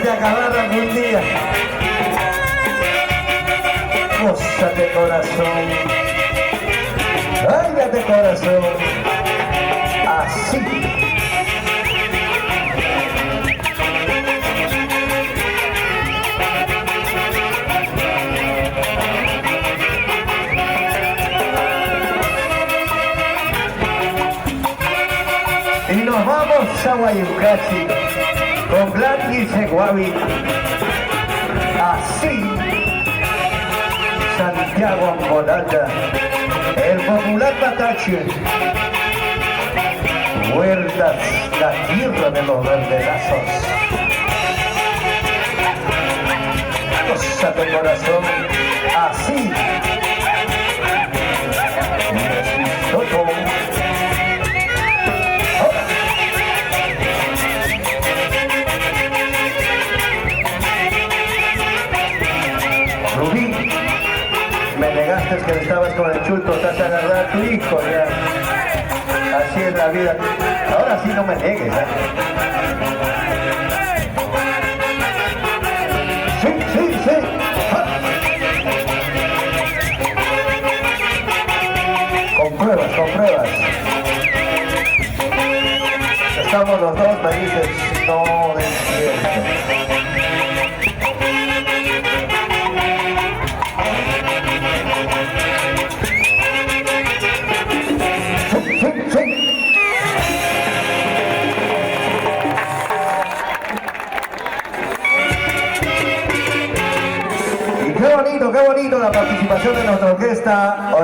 de acabar algún día. Gózate corazón, báilate corazón, así. Y nos vamos a Guayucachi con Gladys Eguavi, así. Santiago Ambolata, el popular Patache, Huertas, la tierra de los verdelazos. Gózate corazón, así. Soto. Rubí, me negaste que estabas con el chulto, estás agarrado a tu hijo ya. Así es la vida. Ahora sí no me negues, ¿eh? Sí, sí, sí. ¡Ah! Con pruebas, con pruebas. Estamos los dos, me dices, no despierto. Qué bonito la participación de nuestra orquesta.